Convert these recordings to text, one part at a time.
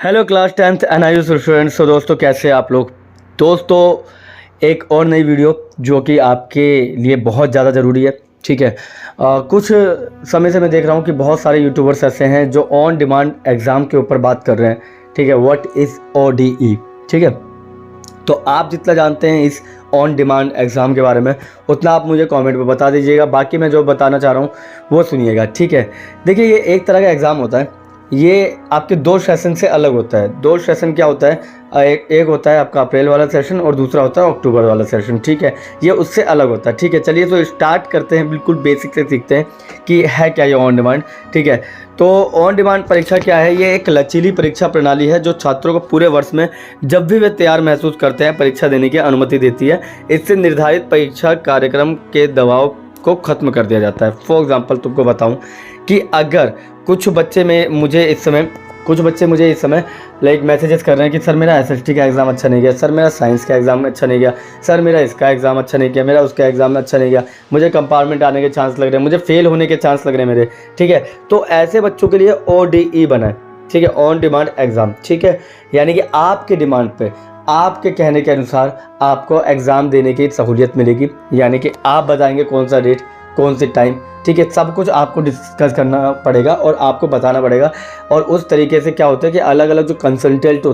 Hello class 10th NIU students. तो दोस्तों कैसे हैं आप लोग। दोस्तों एक और नई वीडियो जो कि आपके लिए बहुत ज़्यादा ज़रूरी है। ठीक है, कुछ समय से मैं देख रहा हूँ कि बहुत सारे यूट्यूबर्स ऐसे हैं जो ऑन डिमांड एग्ज़ाम के ऊपर बात कर रहे हैं। ठीक है, व्हाट इज़ ODE। ठीक है, तो आप जितना जानते हैं इस ऑन डिमांड एग्ज़ाम के बारे में उतना आप मुझे कमेंट में बता दीजिएगा। बाकी मैं जो बताना चाह रहा हूँ वो सुनिएगा। ठीक है, देखिए ये एक तरह का एग्ज़ाम होता है। ये आपके दो सेशन से अलग होता है। दो सेशन क्या होता है, एक होता है आपका अप्रैल वाला सेशन और दूसरा होता है अक्टूबर वाला सेशन। ठीक है, ये उससे अलग होता है। ठीक है, चलिए तो स्टार्ट करते हैं, बिल्कुल बेसिक से सीखते हैं कि है क्या ये ऑन डिमांड। ठीक है, तो ऑन डिमांड परीक्षा क्या है। ये एक लचीली परीक्षा प्रणाली है जो छात्रों को पूरे वर्ष में जब भी वे तैयार महसूस करते हैं परीक्षा देने की अनुमति देती है। इससे निर्धारित परीक्षा कार्यक्रम के दबाव को खत्म कर दिया जाता है। फॉर एग्जाम्पल तुमको बताऊं कि अगर कुछ बच्चे मुझे इस समय लाइक मैसेजेस कर रहे हैं कि सर मेरा SST का एग्ज़ाम अच्छा नहीं गया, सर मेरा साइंस का एग्ज़ाम अच्छा नहीं गया, सर मेरा इसका एग्ज़ाम अच्छा नहीं गया, मेरा उसका एग्ज़ाम अच्छा नहीं गया, मुझे कंपार्टमेंट आने के चांस लग रहे हैं, मुझे फेल होने के चांस लग रहे हैं मेरे। ठीक है, तो ऐसे बच्चों के लिए ODE बना है। ठीक है, ऑन डिमांड एग्ज़ाम। ठीक है, यानी कि आपके डिमांड पे, आपके कहने के अनुसार आपको एग्ज़ाम देने की सहूलियत मिलेगी। यानी कि आप बताएंगे कौन सा डेट, कौन सी टाइम। ठीक है, सब कुछ आपको डिस्कस करना पड़ेगा और आपको बताना पड़ेगा। और उस तरीके से क्या होता है कि अलग अलग जो कंसल्टेंट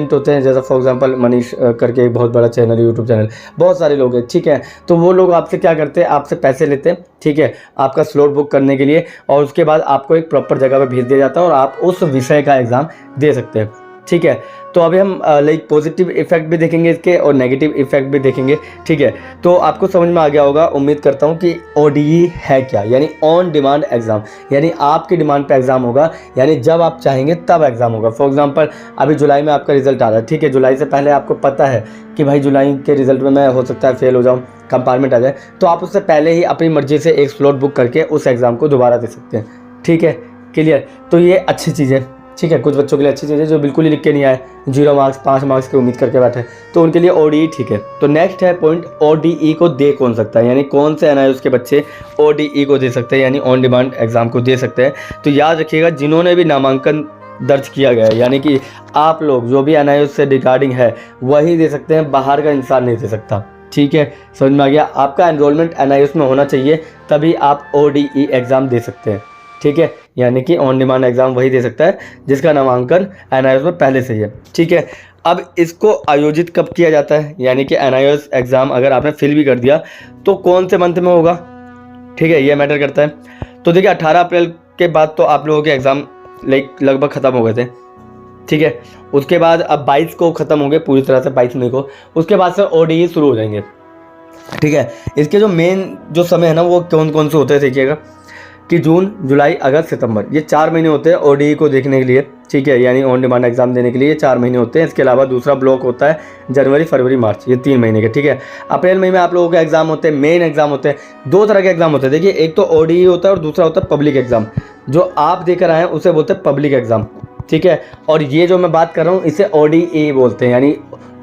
होते हैं जैसा फॉर एग्जांपल मनीष करके एक बहुत बड़ा चैनल, यूट्यूब चैनल, बहुत सारे लोग हैं। ठीक है, तो वो लोग आपसे क्या करते हैं, आपसे पैसे लेते हैं। ठीक है, आपका स्लॉट बुक करने के लिए, और उसके बाद आपको एक प्रॉपर जगह पर भेज दिया जाता है और आप उस विषय का एग्ज़ाम दे सकते हैं। ठीक है, तो अभी हम लाइक पॉजिटिव इफेक्ट भी देखेंगे इसके और नेगेटिव इफेक्ट भी देखेंगे। ठीक है, तो आपको समझ में आ गया होगा, उम्मीद करता हूँ कि ODE है क्या, यानी ऑन डिमांड एग्ज़ाम। यानी आपकी डिमांड पे एग्ज़ाम होगा, यानी जब आप चाहेंगे तब एग्ज़ाम होगा। फॉर एग्जांपल अभी जुलाई में आपका रिजल्ट आ रहा है। ठीक है, जुलाई से पहले आपको पता है कि भाई जुलाई के रिजल्ट में मैं हो सकता है फेल हो जाऊँ, कंपार्टमेंट आ जाए, तो आप उससे पहले ही अपनी मर्जी से एक स्लॉट बुक करके उस एग्ज़ाम को दोबारा दे सकते हैं। ठीक है, क्लियर। तो ये अच्छी चीज़ है। ठीक है, कुछ बच्चों के लिए अच्छी चीज़ है जो बिल्कुल ही लिख के नहीं आए, 0 मार्क्स 5 मार्क्स की उम्मीद करके बैठे, तो उनके लिए ODE ठीक है। तो नेक्स्ट है पॉइंट, ODE को दे कौन सकता है, यानी कौन से NIU के बच्चे ODE को दे सकते हैं, यानी ऑन डिमांड एग्जाम को दे सकते हैं। तो याद रखिएगा, जिन्होंने भी नामांकन दर्ज किया गया है, यानी कि आप लोग जो भी NIU से रिगार्डिंग है वही दे सकते हैं, बाहर का इंसान नहीं दे सकता। ठीक है, समझ में आ गया। आपका एनरोलमेंट NIU में होना चाहिए, तभी आप ODE एग्ज़ाम दे सकते हैं। ठीक है, यानी कि ऑन डिमांड एग्ज़ाम वही दे सकता है जिसका नामांकन NIU में पहले से ही है। ठीक है, अब इसको आयोजित कब किया जाता है, यानी कि NIU एग्ज़ाम अगर आपने फिल भी कर दिया तो कौन से मंथ में होगा। ठीक है, ये मैटर करता है। तो देखिए 18 अप्रैल के बाद तो आप लोगों के एग्ज़ाम लगभग ख़त्म हो गए थे। ठीक है, उसके बाद अब 22 को ख़त्म हो गए पूरी तरह से, 22 मई को। उसके बाद से ODE शुरू हो जाएंगे। ठीक है, इसके जो मेन जो समय है ना वो कौन कौन से होते हैं देखिएगा कि जून, जुलाई, अगस्त, सितंबर, ये 4 महीने होते हैं ODE को देखने के लिए। ठीक है, यानी ऑन डिमांड एग्जाम देने के लिए ये 4 महीने होते हैं। इसके अलावा दूसरा ब्लॉक होता है जनवरी, फरवरी, मार्च, ये 3 महीने के। ठीक है, अप्रैल मई में आप लोगों के एग्जाम होते हैं, मेन एग्जाम होते हैं। 2 तरह के एग्जाम होते हैं, देखिए एक तो ODE होता है और दूसरा होता है पब्लिक एग्जाम। जो आप देकर आए हैं उसे बोलते हैं पब्लिक एग्जाम। ठीक है, और ये जो मैं बात कर रहा हूँ इसे ODE बोलते हैं, यानी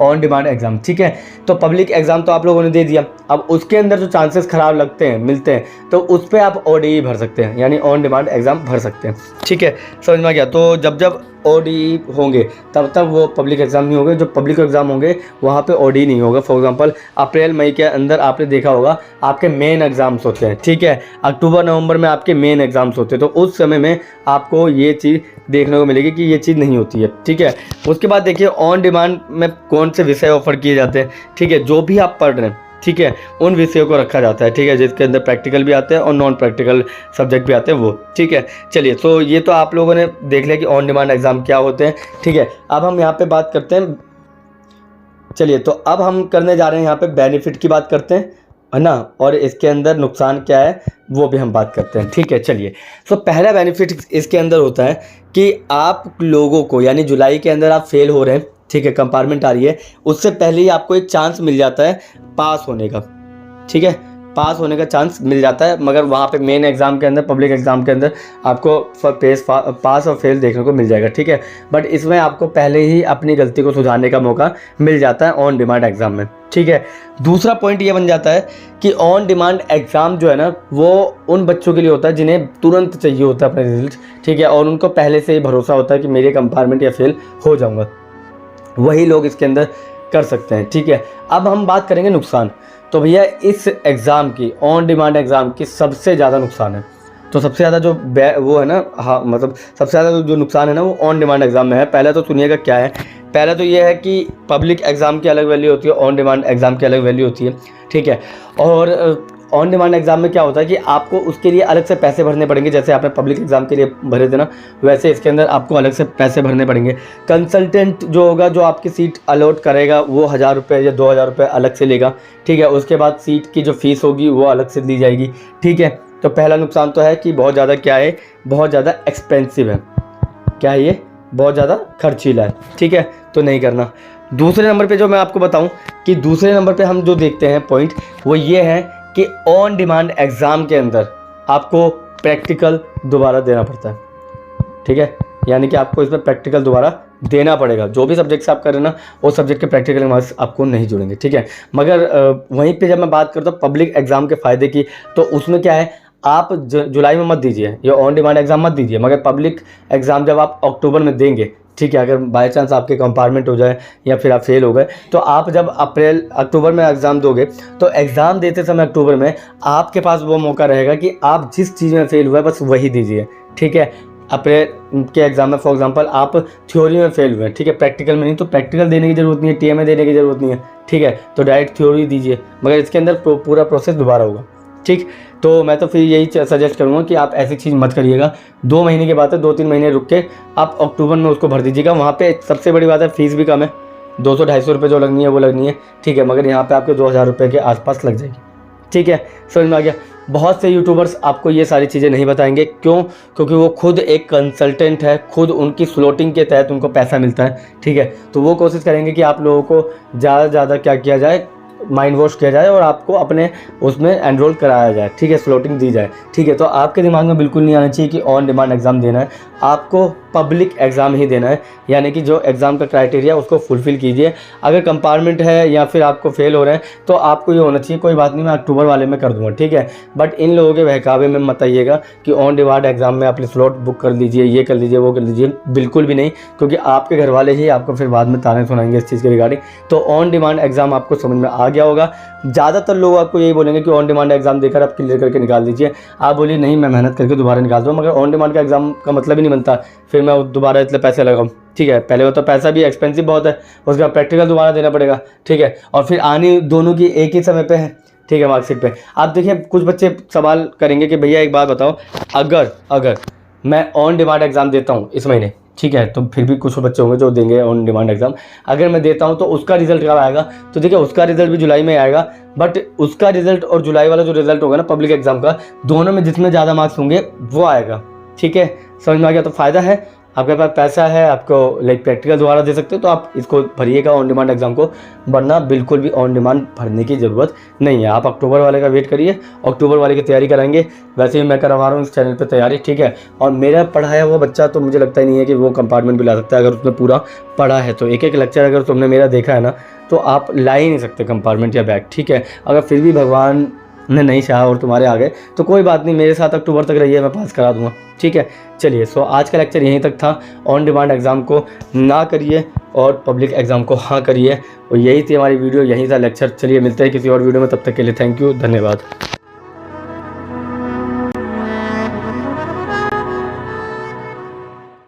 ऑन डिमांड एग्जाम। ठीक है, तो पब्लिक एग्जाम तो आप लोगों ने दे दिया, अब उसके अंदर जो चांसेस खराब मिलते हैं तो उस पर आप ODE भर सकते हैं, यानी ऑन डिमांड एग्जाम भर सकते हैं। ठीक है, समझ में आ गया। तो जब ODE होंगे तब तक वो पब्लिक एग्जाम नहीं होंगे। जो पब्लिक एग्जाम होंगे वहाँ पे ODE नहीं होगा। फॉर एग्जांपल अप्रैल मई के अंदर आपने देखा होगा आपके मेन एग्जाम्स होते हैं। ठीक है, अक्टूबर नवंबर में आपके मेन एग्जाम्स होते हैं, तो उस समय में आपको ये चीज़ देखने को मिलेगी कि ये चीज़ नहीं होती है। ठीक है, उसके बाद देखिए ऑन डिमांड में कौन से विषय ऑफर किए जाते हैं। ठीक है, जो भी आप पढ़ रहे हैं, ठीक है, उन विषयों को रखा जाता है। ठीक है, जिसके अंदर प्रैक्टिकल भी आते हैं और नॉन प्रैक्टिकल सब्जेक्ट भी आते हैं वो। ठीक है, चलिए तो ये तो आप लोगों ने देख लिया कि ऑन डिमांड एग्जाम क्या होते हैं। ठीक है, अब हम यहाँ पे बात करते हैं, चलिए तो अब हम करने जा रहे हैं यहाँ पे बेनिफिट की बात करते हैं, है ना, और इसके अंदर नुकसान क्या है वो भी हम बात करते हैं। ठीक है, चलिए तो पहला बेनिफिट इसके अंदर होता है कि आप लोगों को, यानी जुलाई के अंदर आप फेल हो रहे हैं, ठीक है, कंपार्टमेंट आ रही है, उससे पहले ही आपको एक चांस मिल जाता है पास होने का। ठीक है, पास होने का चांस मिल जाता है, मगर वहाँ पे मेन एग्ज़ाम के अंदर, पब्लिक एग्ज़ाम के अंदर आपको पास और फेल देखने को मिल जाएगा, ठीक है। बट इसमें आपको पहले ही अपनी गलती को सुधारने का मौका मिल जाता है ऑन डिमांड एग्ज़ाम में, ठीक है। दूसरा पॉइंट ये बन जाता है कि ऑन डिमांड एग्ज़ाम जो है ना, वो उन बच्चों के लिए होता है जिन्हें तुरंत चाहिए होता है अपने रिजल्ट, ठीक है, और उनको पहले से ही भरोसा होता है कि मेरे कंपार्टमेंट या फेल हो जाऊँगा, वही लोग इसके अंदर कर सकते हैं, ठीक है। अब हम बात करेंगे नुकसान। तो भैया इस एग्ज़ाम की, ऑन डिमांड एग्ज़ाम की सबसे ज़्यादा नुकसान है। तो सबसे ज़्यादा जो वो है ना, हाँ मतलब सबसे ज़्यादा जो नुकसान है ना, वो ऑन डिमांड एग्ज़ाम में है। पहले तो सुनिएगा क्या है। पहला तो ये है कि पब्लिक एग्ज़ाम की अलग वैल्यू होती है, ऑन डिमांड एग्ज़ाम की अलग वैल्यू होती है, ठीक है। और ऑन डिमांड एग्ज़ाम में क्या होता है कि आपको उसके लिए अलग से पैसे भरने पड़ेंगे। जैसे आपने पब्लिक एग्ज़ाम के लिए भरे थे ना, वैसे इसके अंदर आपको अलग से पैसे भरने पड़ेंगे। कंसल्टेंट जो होगा, जो आपकी सीट अलॉट करेगा, वो 1000 रुपये या 2000 रुपये अलग से लेगा, ठीक है। उसके बाद सीट की जो फ़ीस होगी वो अलग से दी जाएगी, ठीक है। तो पहला नुकसान तो है कि बहुत ज़्यादा क्या है, बहुत ज़्यादा एक्सपेंसिव है। क्या है ये? बहुत ज़्यादा खर्चीला है, ठीक है, तो नहीं करना। दूसरे नंबर पे जो मैं आपको बताऊं कि दूसरे नंबर पे हम जो देखते हैं पॉइंट, वो ये है कि ऑन डिमांड एग्ज़ाम के अंदर आपको प्रैक्टिकल दोबारा देना पड़ता है, ठीक है। यानी कि आपको इसमें प्रैक्टिकल दोबारा देना पड़ेगा। जो भी सब्जेक्ट से आप कर रहे हैं ना, वो सब्जेक्ट के प्रैक्टिकल मार्क्स आपको नहीं जुड़ेंगे, ठीक है। मगर वहीं पे जब मैं बात करता हूँ पब्लिक एग्ज़ाम के फ़ायदे की, तो उसमें क्या है, आप जुलाई में मत दीजिए, ये ऑन डिमांड एग्ज़ाम मत दीजिए, मगर पब्लिक एग्ज़ाम जब आप अक्टूबर में देंगे, ठीक है, अगर बाय चांस आपके कंपार्टमेंट हो जाए या फिर आप फेल हो गए, तो आप जब अक्टूबर में एग्ज़ाम दोगे, तो एग्ज़ाम देते समय अक्टूबर में आपके पास वो मौका रहेगा कि आप जिस चीज़ में फेल हुआ है बस वही दीजिए, ठीक है। अप्रैल के एग्ज़ाम में फॉर एग्जांपल आप थ्योरी में फेल हुए, ठीक है, प्रैक्टिकल में नहीं, तो प्रैक्टिकल देने की ज़रूरत नहीं है, टीएमए देने की ज़रूरत नहीं है, ठीक है, तो डायरेक्ट थ्योरी दीजिए, मगर इसके अंदर पूरा प्रोसेस दोबारा होगा, ठीक। तो मैं तो फिर यही सजेस्ट करूँगा कि आप ऐसी चीज़ मत करिएगा। 2 महीने की बात है, 2-3 महीने रुक के आप अक्टूबर में उसको भर दीजिएगा। वहाँ पे सबसे बड़ी बात है, फ़ीस भी कम है, 200-250 रुपये जो लगनी है वो लगनी है, ठीक है, मगर यहाँ पे आपके 2000 रुपये के आसपास लग जाएगी, ठीक है। समझ में आ गया। बहुत से यूट्यूबर्स आपको ये सारी चीज़ें नहीं बताएंगे, क्यों? क्योंकि वो खुद एक कंसल्टेंट है, खुद उनकी स्लॉटिंग के तहत उनको पैसा मिलता है, ठीक है। तो वो कोशिश करेंगे कि आप लोगों को ज़्यादा से ज़्यादा क्या किया जाए, माइंड वॉश किया जाए और आपको अपने उसमें एनरोल कराया जाए, ठीक है, स्लॉटिंग दी जाए, ठीक है। तो आपके दिमाग में बिल्कुल नहीं आना चाहिए कि ऑन डिमांड एग्ज़ाम देना है, आपको पब्लिक एग्ज़ाम ही देना है, यानी कि जो एग्ज़ाम का क्राइटेरिया उसको फुलफ़िल कीजिए। अगर कंपार्टमेंट है या फिर आपको फेल हो रहे हैं, तो आपको ये होना चाहिए, कोई बात नहीं, मैं अक्टूबर वाले में कर दूँगा, ठीक है। बट इन लोगों के बहकावे में मत आइएगा कि ऑन डिमांड एग्ज़ाम में अपनी स्लॉट बुक कर लीजिए, ये कर लीजिए, वो कर लीजिए, बिल्कुल भी नहीं, क्योंकि आपके घर वाले ही आपको फिर बाद में ताने सुनाएंगे इस चीज़ के रिगार्डिंग। तो ऑन डिमांड एग्ज़ाम आपको समझ में आ गया होगा। ज़्यादातर लोग आपको यही बोलेंगे कि ऑन डिमांड एग्ज़ाम देकर आप क्लियर करके निकाल दीजिए। आप बोलिए नहीं, मैं मेहनत करके दोबारा निकाल दूँ, मगर ऑन डिमांड का एग्ज़ाम का मतलब ही नहीं बनता फिर मैं दोबारा इतने पैसे लगाऊँ, ठीक है। पहले वो तो पैसा भी एक्सपेंसिव बहुत है, उसके बाद प्रैक्टिकल दोबारा देना पड़ेगा, ठीक है, और फिर आनी दोनों की एक ही समय पे है, ठीक है, मार्कशीट पे। आप देखिए कुछ बच्चे सवाल करेंगे कि भैया एक बात बताओ, अगर मैं ऑन डिमांड एग्ज़ाम देता हूँ इस महीने, ठीक है, तो फिर भी कुछ बच्चे होंगे जो देंगे ऑन डिमांड एग्ज़ाम, अगर मैं देता हूँ तो उसका रिजल्ट कब आएगा? तो देखिए उसका रिजल्ट भी जुलाई में आएगा, बट उसका रिजल्ट और जुलाई वाला जो रिजल्ट होगा ना पब्लिक एग्ज़ाम का, दोनों में जिसमें ज़्यादा मार्क्स होंगे वो आएगा, ठीक है। समझ में आ गया। तो फ़ायदा है, आपके पास पैसा है, आपको लाइक प्रैक्टिकल दोबारा दे सकते हो, तो आप इसको भरिएगा ऑन डिमांड एग्ज़ाम को, वरना बिल्कुल भी ऑन डिमांड भरने की ज़रूरत नहीं है। आप अक्टूबर वाले का वेट करिए, अक्टूबर वाले की तैयारी कराएंगे, वैसे ही मैं करवा रहा हूँ इस चैनल पे तैयारी, ठीक है। और मेरा पढ़ाया हुआ बच्चा तो मुझे लगता ही नहीं है कि वो कंपार्टमेंट भी ला सकता है, अगर उसने पूरा पढ़ा है तो। एक लेक्चर अगर तुमने मेरा देखा है ना, तो आप ला ही नहीं सकते कंपार्टमेंट या बैग, ठीक है। अगर फिर भी भगवान ने नहीं चाहा और तुम्हारे आ गए तो कोई बात नहीं, मेरे साथ अक्टूबर तक रहिए, मैं पास करा दूंगा, ठीक है। चलिए, सो आज का लेक्चर यहीं तक था। ऑन डिमांड एग्ज़ाम को ना करिए और पब्लिक एग्ज़ाम को हाँ करिए, और यही थी हमारी वीडियो, यहीं था लेक्चर। चलिए मिलते हैं किसी और वीडियो में, तब तक के लिए थैंक यू, धन्यवाद।